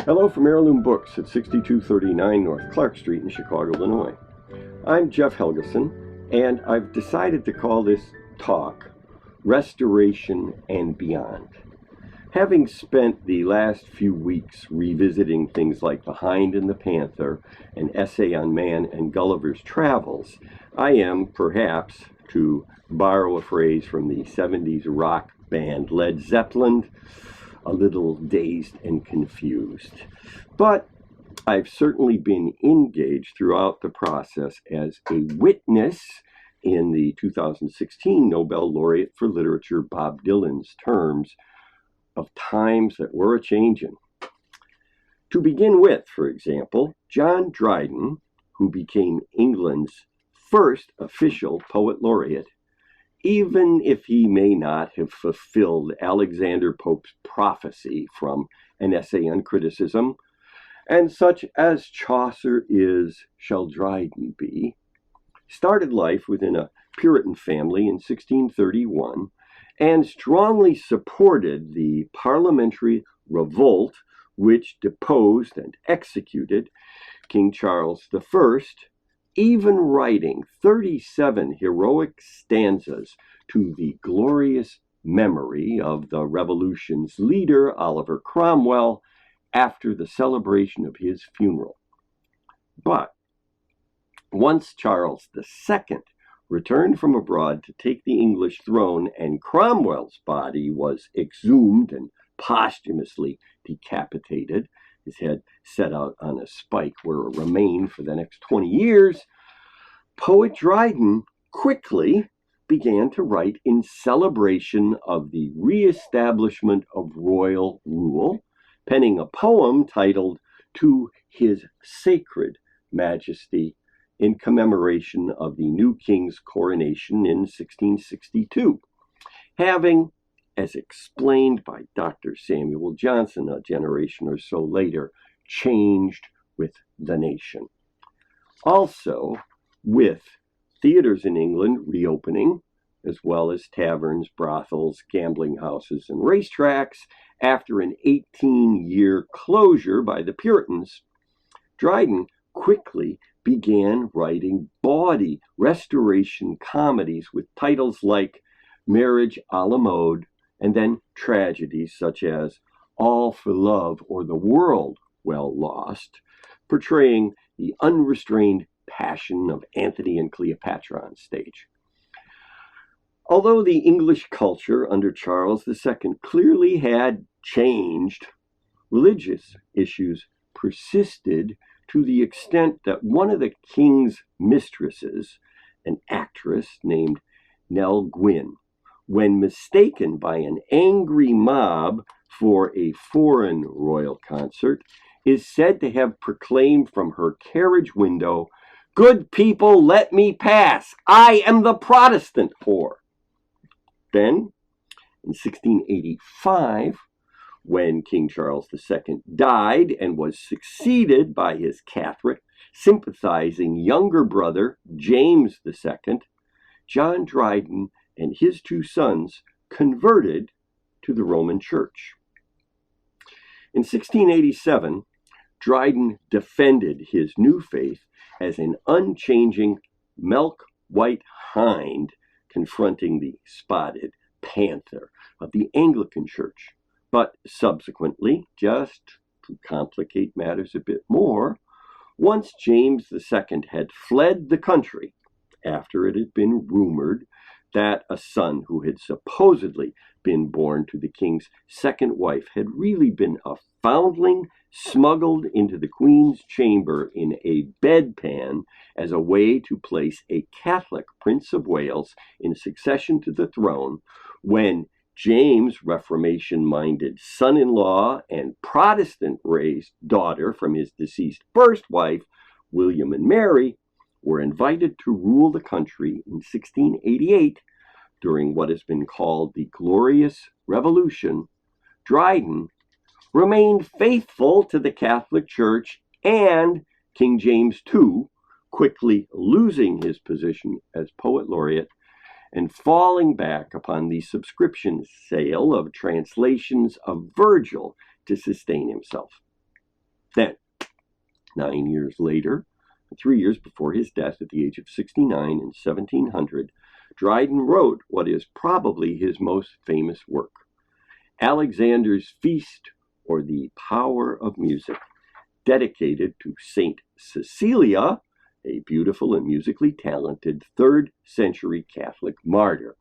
Hello from Heirloom Books at 6239 North Clark Street in Chicago, Illinois. I'm Jeff Helgeson, and I've decided to call this talk Restoration and Beyond. Having spent the last few weeks revisiting things like The Hind and the Panther, an essay on man and Gulliver's travels, I am, perhaps, to borrow a phrase from the 70s rock band Led Zeppelin, a little dazed and confused. But I've certainly been engaged throughout the process as a witness in the 2016 Nobel Laureate for Literature Bob Dylan's terms of times that were a-changin'. To begin with, for example, John Dryden, who became England's first official poet laureate, even if he may not have fulfilled Alexander Pope's prophecy from an essay on criticism, and such as Chaucer is, shall Dryden be, started life within a Puritan family in 1631, and strongly supported the parliamentary revolt which deposed and executed King Charles I, even writing 37 heroic stanzas to the glorious memory of the revolution's leader, Oliver Cromwell, after the celebration of his funeral. But once Charles II returned from abroad to take the English throne and Cromwell's body was exhumed and posthumously decapitated, his head set out on a spike where it remained for the next 20 years, poet Dryden quickly began to write in celebration of the reestablishment of royal rule, penning a poem titled To His Sacred Majesty in commemoration of the new king's coronation in 1662, having, as explained by Dr. Samuel Johnson a generation or so later, changed with the nation. Also, with theaters in England reopening, as well as taverns, brothels, gambling houses, and racetracks, after an 18-year closure by the Puritans, Dryden quickly began writing bawdy restoration comedies with titles like Marriage a la Mode, and then tragedies such as All for Love or The World Well Lost, portraying the unrestrained passion of Antony and Cleopatra on stage. Although the English culture under Charles II clearly had changed, religious issues persisted to the extent that one of the king's mistresses, an actress named Nell Gwyn, when mistaken by an angry mob for a foreign royal concert, is said to have proclaimed from her carriage window, "Good people, let me pass. I am the Protestant whore." Then, in 1685, when King Charles II died and was succeeded by his Catholic, sympathizing younger brother, James II, John Dryden and his two sons converted to the Roman Church. In 1687, Dryden defended his new faith as an unchanging milk-white hind confronting the spotted panther of the Anglican Church. But subsequently, just to complicate matters a bit more, once James II had fled the country after it had been rumored that a son who had supposedly been born to the king's second wife had really been a foundling smuggled into the queen's chamber in a bedpan as a way to place a Catholic Prince of Wales in succession to the throne, when James' Reformation-minded son-in-law and Protestant-raised daughter from his deceased first wife, William and Mary, were invited to rule the country in 1688 during what has been called the Glorious Revolution, Dryden remained faithful to the Catholic Church and King James II, quickly losing his position as poet laureate and falling back upon the subscription sale of translations of Virgil to sustain himself. Then, 9 years later, 3 years before his death at the age of 69 in 1700, Dryden wrote what is probably his most famous work, Alexander's Feast, or the Power of Music, dedicated to Saint Cecilia, a beautiful and musically talented 3rd century Catholic martyr.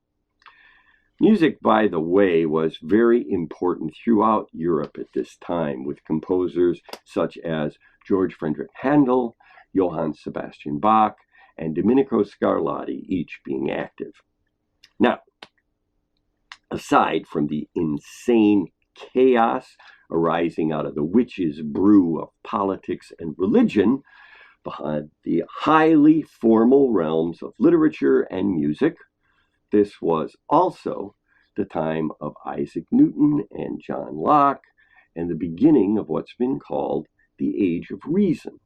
Music, by the way, was very important throughout Europe at this time, with composers such as George Friedrich Handel, Johann Sebastian Bach, and Domenico Scarlatti, each being active. Now, aside from the insane chaos arising out of the witches' brew of politics and religion, behind the highly formal realms of literature and music, this was also the time of Isaac Newton and John Locke, and the beginning of what's been called the Age of Reason,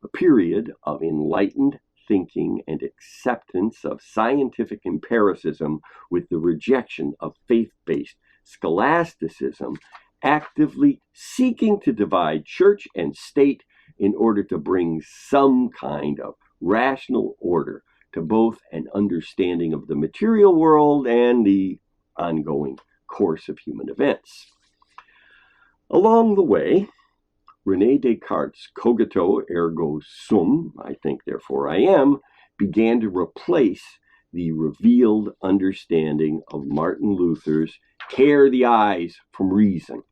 a period of enlightened thinking and acceptance of scientific empiricism with the rejection of faith-based scholasticism, actively seeking to divide church and state in order to bring some kind of rational order to both an understanding of the material world and the ongoing course of human events. Along the way, René Descartes' cogito ergo sum, I think therefore I am, began to replace the revealed understanding of Martin Luther's tear the eyes from reason.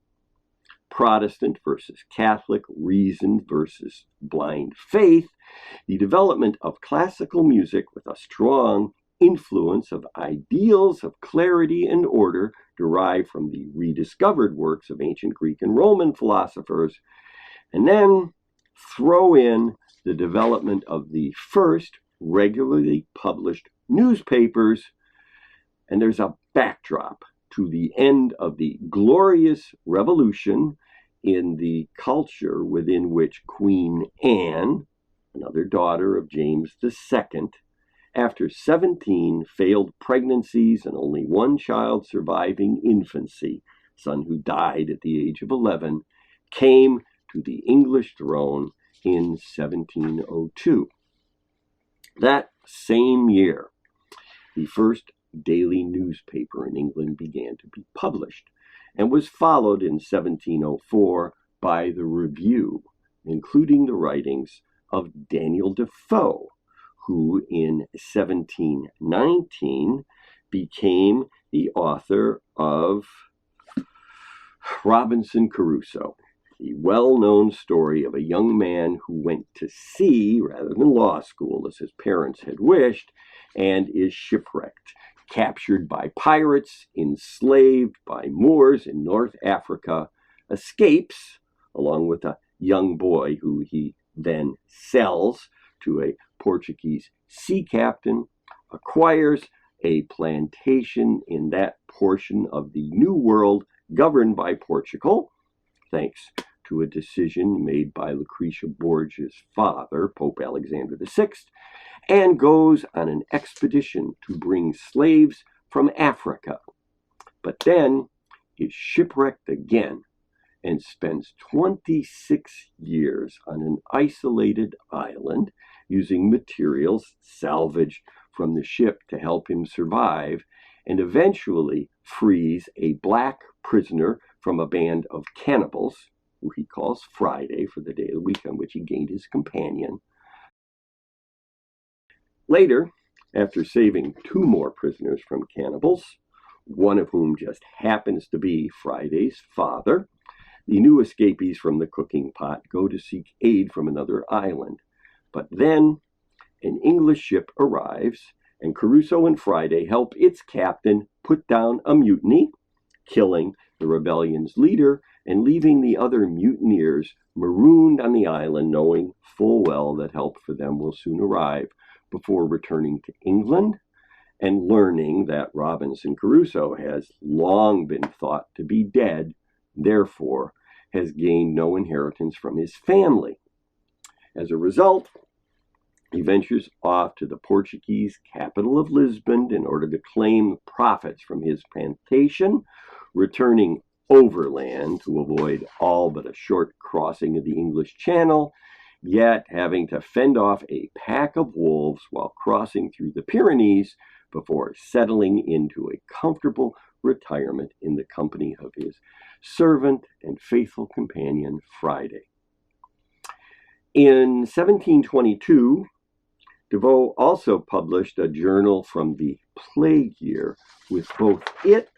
Protestant versus Catholic, reason versus blind faith, the development of classical music with a strong influence of ideals of clarity and order derived from the rediscovered works of ancient Greek and Roman philosophers, and then throw in the development of the first regularly published newspapers, and there's a backdrop to the end of the glorious revolution in the culture within which Queen Anne, another daughter of James II, after 17 failed pregnancies and only one child surviving infancy, son who died at the age of 11, came to the English throne in 1702. That same year, the first daily newspaper in England began to be published, and was followed in 1704 by the Review, including the writings of Daniel Defoe, who in 1719 became the author of Robinson Crusoe, the well-known story of a young man who went to sea rather than law school, as his parents had wished, and is shipwrecked, captured by pirates, enslaved by Moors in North Africa, escapes, along with a young boy who he then sells to a Portuguese sea captain, acquires a plantation in that portion of the New World governed by Portugal, thanks to a decision made by Lucretia Borgia's father, Pope Alexander VI, and goes on an expedition to bring slaves from Africa, but then is shipwrecked again and spends 26 years on an isolated island using materials salvaged from the ship to help him survive, and eventually frees a black prisoner from a band of cannibals, who he calls Friday for the day of the week on which he gained his companion. Later, after saving 2 more prisoners from cannibals, one of whom just happens to be Friday's father, the new escapees from the cooking pot go to seek aid from another island. But then an English ship arrives, and Caruso and Friday help its captain put down a mutiny, killing the rebellion's leader and leaving the other mutineers marooned on the island, knowing full well that help for them will soon arrive, before returning to England and learning that Robinson Crusoe has long been thought to be dead, therefore has gained no inheritance from his family. As a result, he ventures off to the Portuguese capital of Lisbon in order to claim profits from his plantation, returning overland to avoid all but a short crossing of the English Channel, yet having to fend off a pack of wolves while crossing through the Pyrenees before settling into a comfortable retirement in the company of his servant and faithful companion, Friday. In 1722, Defoe also published a journal from the plague year, with both it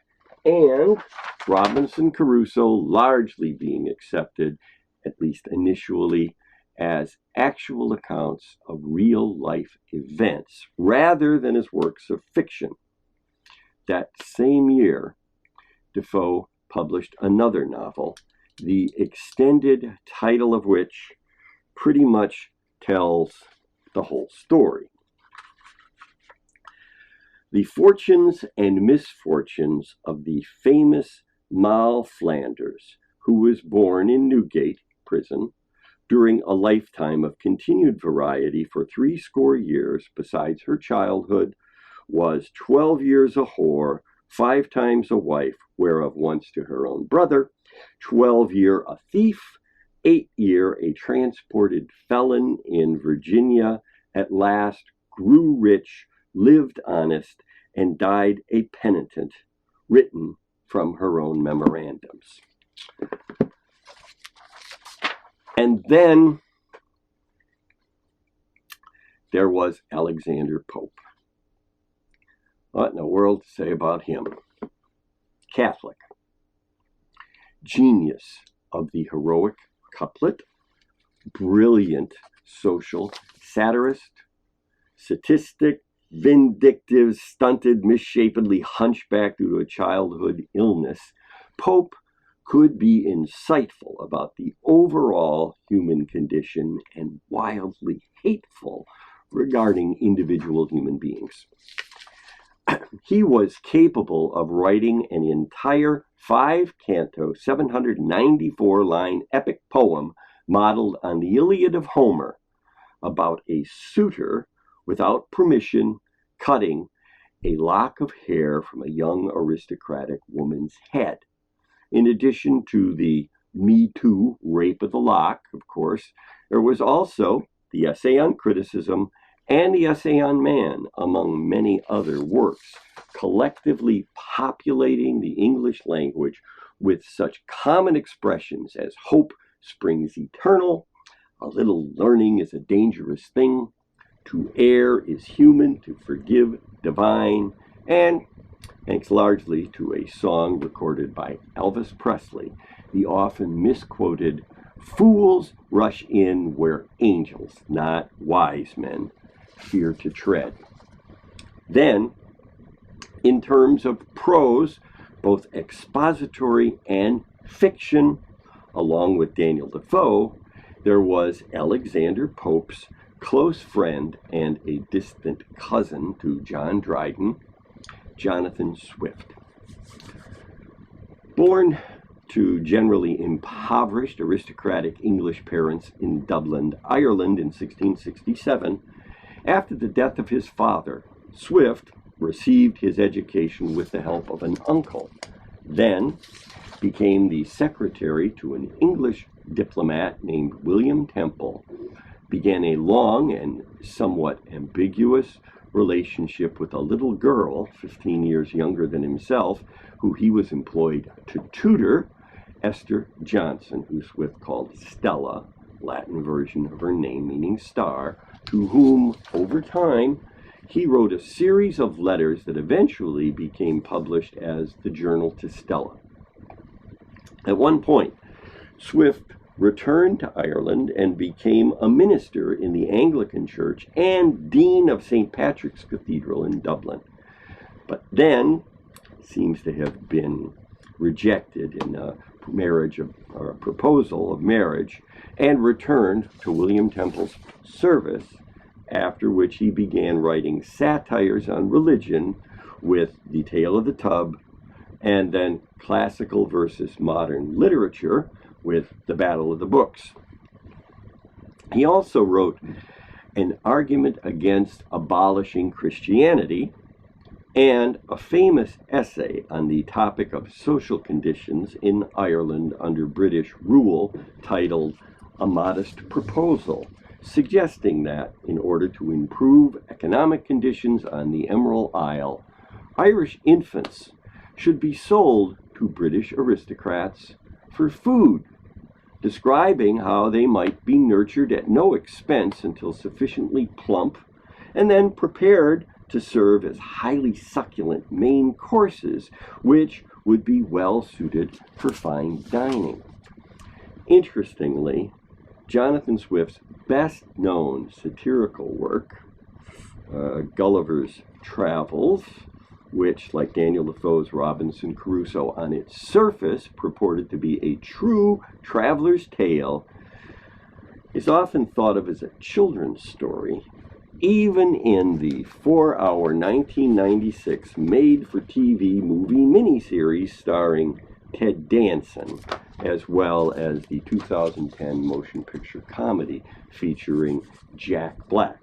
and Robinson Crusoe largely being accepted, at least initially, as actual accounts of real-life events rather than as works of fiction. That same year, Defoe published another novel, the extended title of which pretty much tells the whole story. The fortunes and misfortunes of the famous Mal Flanders, who was born in Newgate prison during a lifetime of continued variety for 70 years, besides her childhood, was 12 years a whore, 5 times a wife, whereof once to her own brother, 12 year a thief, 8 year a transported felon in Virginia, at last grew rich, lived honest, and died a penitent, written from her own memorandums. And then there was Alexander Pope. What in the world to say about him? Catholic, genius of the heroic couplet, brilliant social satirist, statistic, vindictive, stunted, misshapenly hunchbacked due to a childhood illness, Pope could be insightful about the overall human condition and wildly hateful regarding individual human beings. He was capable of writing an entire 5-canto, 794-line epic poem modeled on the Iliad of Homer about a suitor without permission cutting a lock of hair from a young aristocratic woman's head. In addition to the Me Too rape of the lock, of course, there was also the essay on criticism and the essay on man, among many other works, collectively populating the English language with such common expressions as hope springs eternal, a little learning is a dangerous thing, to err is human, to forgive divine, and thanks largely to a song recorded by Elvis Presley, the often misquoted, "Fools rush in where angels, not wise men, fear to tread." Then, in terms of prose, both expository and fiction, along with Daniel Defoe, there was Alexander Pope's close friend and a distant cousin to John Dryden, Jonathan Swift. Born to generally impoverished aristocratic English parents in Dublin, Ireland in 1667, after the death of his father, Swift received his education with the help of an uncle, then became the secretary to an English diplomat named William Temple, began a long and somewhat ambiguous relationship with a little girl, 15 years younger than himself, who he was employed to tutor, Esther Johnson, who Swift called Stella, Latin version of her name meaning star, to whom, over time, he wrote a series of letters that eventually became published as the Journal to Stella. At one point, Swift returned to Ireland and became a minister in the Anglican Church and Dean of St. Patrick's Cathedral in Dublin, but then seems to have been rejected in a proposal of marriage and returned to William Temple's service, after which he began writing satires on religion with The Tale of the Tub, and then classical versus modern literature with The Battle of the Books. He also wrote an argument against abolishing Christianity, and a famous essay on the topic of social conditions in Ireland under British rule titled A Modest Proposal, suggesting that in order to improve economic conditions on the Emerald Isle, Irish infants should be sold to British aristocrats for food, describing how they might be nurtured at no expense until sufficiently plump and then prepared to serve as highly succulent main courses, which would be well suited for fine dining. Interestingly, Jonathan Swift's best-known satirical work, Gulliver's Travels, which, like Daniel Defoe's Robinson Crusoe, on its surface purported to be a true traveler's tale, is often thought of as a children's story, even in the 4-hour 1996 made-for-TV movie miniseries starring Ted Danson, as well as the 2010 motion picture comedy featuring Jack Black.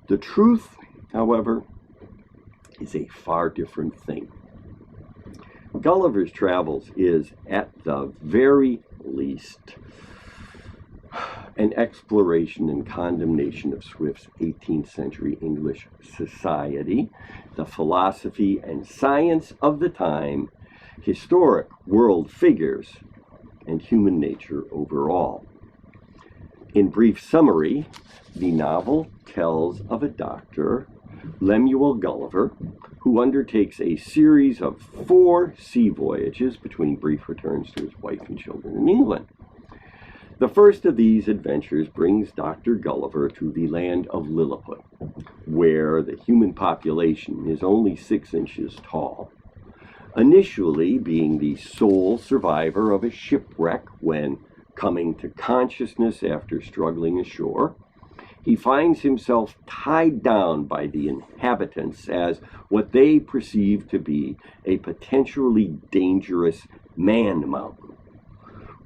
The truth, however, is a far different thing. Gulliver's Travels is, at the very least, an exploration and condemnation of Swift's 18th century English society, the philosophy and science of the time, historic world figures, and human nature overall. In brief summary, the novel tells of a doctor, Lemuel Gulliver, who undertakes a series of 4 sea voyages between brief returns to his wife and children in England. The first of these adventures brings Dr. Gulliver to the land of Lilliput, where the human population is only 6 inches tall. Initially being the sole survivor of a shipwreck when coming to consciousness after struggling ashore, he finds himself tied down by the inhabitants as what they perceive to be a potentially dangerous man-mountain.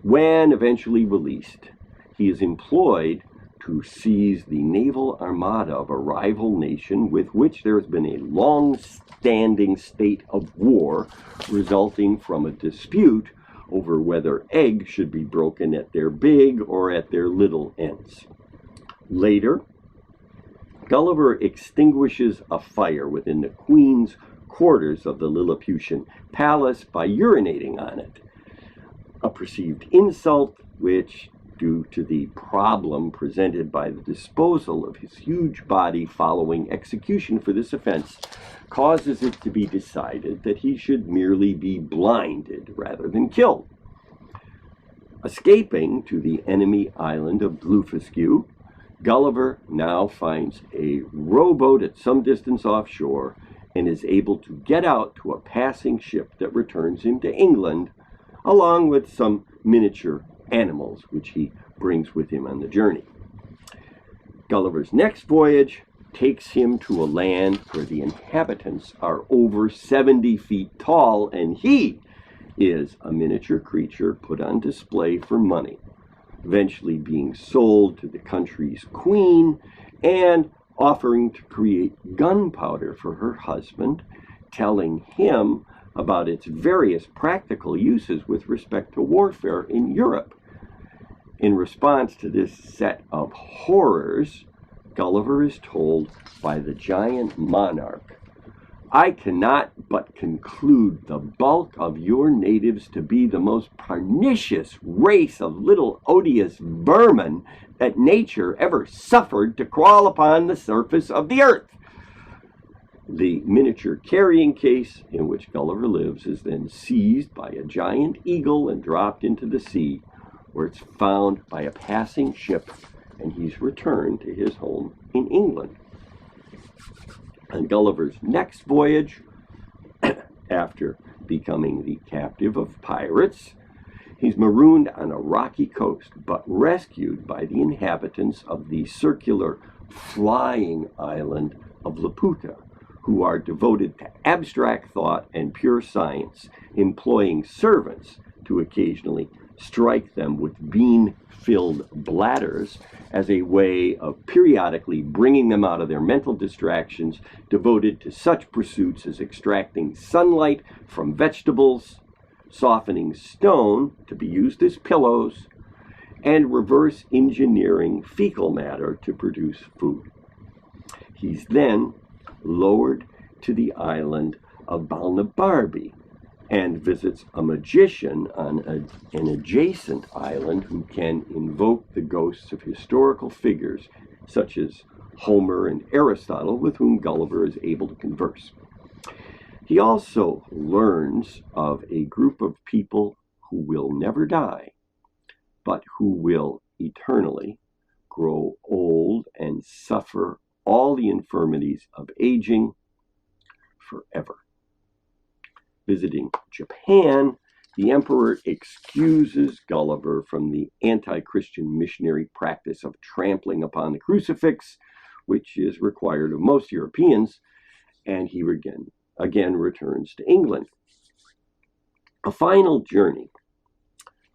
When eventually released, he is employed to seize the naval armada of a rival nation with which there has been a long-standing state of war resulting from a dispute over whether eggs should be broken at their big or at their little ends. Later, Gulliver extinguishes a fire within the Queen's quarters of the Lilliputian palace by urinating on it, a perceived insult which, due to the problem presented by the disposal of his huge body following execution for this offense, causes it to be decided that he should merely be blinded rather than killed. Escaping to the enemy island of Blefuscu, Gulliver now finds a rowboat at some distance offshore and is able to get out to a passing ship that returns him to England, along with some miniature animals which he brings with him on the journey. Gulliver's next voyage takes him to a land where the inhabitants are over 70 feet tall, and he is a miniature creature put on display for money, eventually being sold to the country's queen and offering to create gunpowder for her husband, telling him about its various practical uses with respect to warfare in Europe. In response to this set of horrors, Gulliver is told by the giant monarch, "I cannot but conclude the bulk of your natives to be the most pernicious race of little odious vermin that nature ever suffered to crawl upon the surface of the earth." The miniature carrying case in which Gulliver lives is then seized by a giant eagle and dropped into the sea, where it's found by a passing ship, and he's returned to his home in England. On Gulliver's next voyage, after becoming the captive of pirates, he's marooned on a rocky coast, but rescued by the inhabitants of the circular flying island of Laputa, who are devoted to abstract thought and pure science, employing servants to occasionally strike them with bean-filled bladders as a way of periodically bringing them out of their mental distractions devoted to such pursuits as extracting sunlight from vegetables, softening stone to be used as pillows, and reverse engineering fecal matter to produce food. He's then lowered to the island of Balnabarbi and visits a magician on an adjacent island who can invoke the ghosts of historical figures such as Homer and Aristotle, with whom Gulliver is able to converse. He also learns of a group of people who will never die, but who will eternally grow old and suffer all the infirmities of aging forever. Visiting Japan, the emperor excuses Gulliver from the anti-Christian missionary practice of trampling upon the crucifix, which is required of most Europeans, and he again returns to England. A final journey,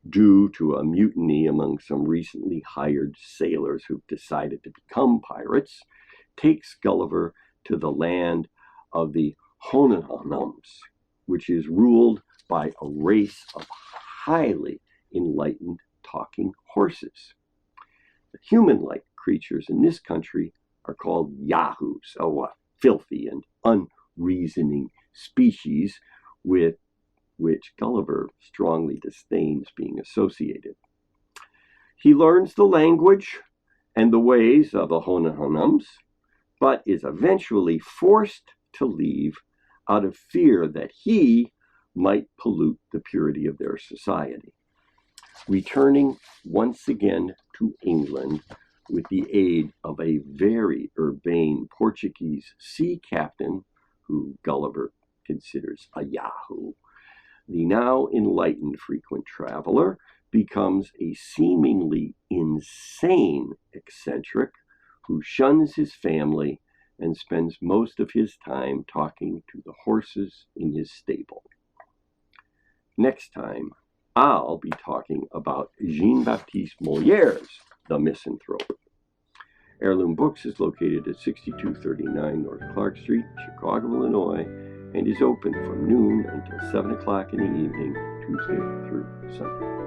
due to a mutiny among some recently hired sailors who've decided to become pirates, takes Gulliver to the land of the Houyhnhnms, which is ruled by a race of highly enlightened talking horses. The human-like creatures in this country are called yahoos, a filthy and unreasoning species with which Gulliver strongly disdains being associated. He learns the language and the ways of the Houyhnhnms, but is eventually forced to leave out of fear that he might pollute the purity of their society. Returning once again to England with the aid of a very urbane Portuguese sea captain, who Gulliver considers a yahoo, the now enlightened frequent traveler becomes a seemingly insane eccentric who shuns his family and spends most of his time talking to the horses in his stable. Next time, I'll be talking about Jean-Baptiste Moliere's The Misanthrope. Heirloom Books is located at 6239 North Clark Street, Chicago, Illinois, and is open from noon until 7 o'clock in the evening, Tuesday through Sunday.